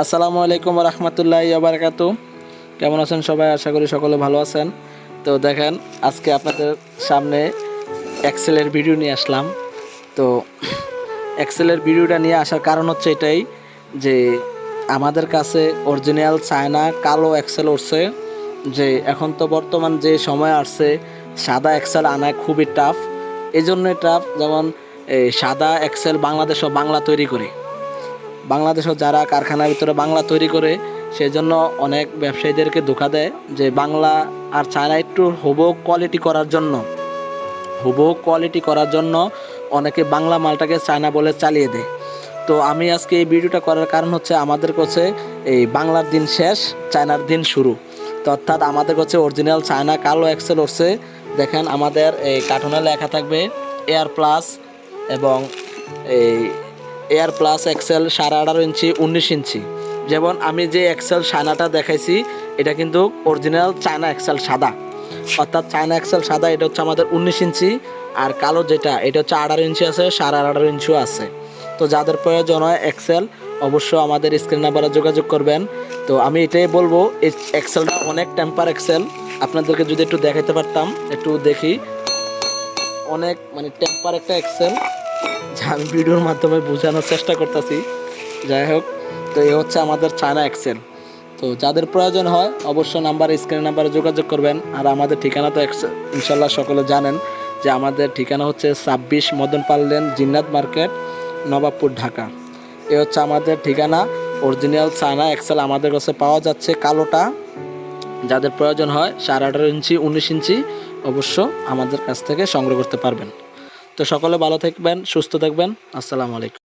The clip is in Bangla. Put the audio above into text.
আসসালামু আলাইকুম ওয়া রাহমাতুল্লাহি ওয়া বারাকাতুহু। কেমন আছেন সবাই? আশা করি সকলে ভালো আছেন। তো দেখেন, আজকে আপনাদের সামনে এক্সেলের ভিডিও নিয়ে আসলাম। তো এক্সেলের ভিডিওটা নিয়ে আসার কারণ হচ্ছে এটাই যে আমাদের কাছে অরিজিনাল চায়না কালো এক্সেল উঠছে। যে এখন তো বর্তমান যে সময় আসছে, সাদা এক্সেল আনা খুবই টাফ। এই জন্যই টাফ, যেমন এই সাদা এক্সেল বাংলাদেশও বাংলা তৈরি করে, বাংলাদেশও যারা কারখানার ভিতরে বাংলা তৈরি করে, সেই জন্য অনেক ব্যবসায়ীদেরকে ধোঁকা দেয় যে বাংলা আর চায়না একটু হুবহু কোয়ালিটি করার জন্য অনেকে বাংলা মালটাকে চায়না বলে চালিয়ে দেয়। তো আমি আজকে এই ভিডিওটা করার কারণ হচ্ছে আমাদের কাছে এই বাংলার দিন শেষ, চায়নার দিন শুরু। তো অর্থাৎ আমাদের কাছে অরিজিনাল চায়না কালো এক্সেল উঠছে। দেখেন, আমাদের এই কার্টুনে লেখা থাকবে এয়ার প্লাস, এবং এই এয়ার প্লাস এক্সেল 18.5 ইঞ্চি 19 ইঞ্চি। যেমন আমি যে এক্সেল সানাটা দেখাইছি, এটা কিন্তু অরিজিনাল চায়না এক্সেল সাদা, অর্থাৎ চায়না এক্সেল সাদা। এটা হচ্ছে আমাদের 19 ইঞ্চি, আর কালো যেটা এটা হচ্ছে 18 ইঞ্চি আছে, 18.5 ইঞ্চিও আছে। তো যাদের প্রয়োজন হয় এক্সেল, অবশ্যই আমাদের স্ক্রিন নাম্বারে যোগাযোগ করবেন। তো আমি এটাই বলবো, এই এক্সেলটা অনেক টেম্পার এক্সেল। আপনাদেরকে যদি একটু দেখাতে পারতাম, একটু দেখি, অনেক মানে টেম্পার একটা এক্সেল, যা আমি ভিডিওর মাধ্যমে বোঝানোর চেষ্টা করতেছি। যাই হোক, তো এই হচ্ছে আমাদের চায়না এক্সেল। তো যাদের প্রয়োজন হয় অবশ্যই স্ক্রিন নাম্বারে যোগাযোগ করবেন। আর আমাদের ঠিকানা তো ইনশাল্লাহ সকলে জানেন যে আমাদের ঠিকানা হচ্ছে 26 মদন পাল লেন, জিন্নাত মার্কেট, নবাবপুর, ঢাকা। এ হচ্ছে আমাদের ঠিকানা। অরিজিনাল চায়না এক্সেল আমাদের কাছে পাওয়া যাচ্ছে কালোটা। যাদের প্রয়োজন হয় 18.5 ইঞ্চি 19 ইঞ্চি অবশ্য আমাদের কাছ থেকে সংগ্রহ করতে পারবেন। তো সকলে ভালো থাকবেন, সুস্থ থাকবেন। আসসালামু আলাইকুম।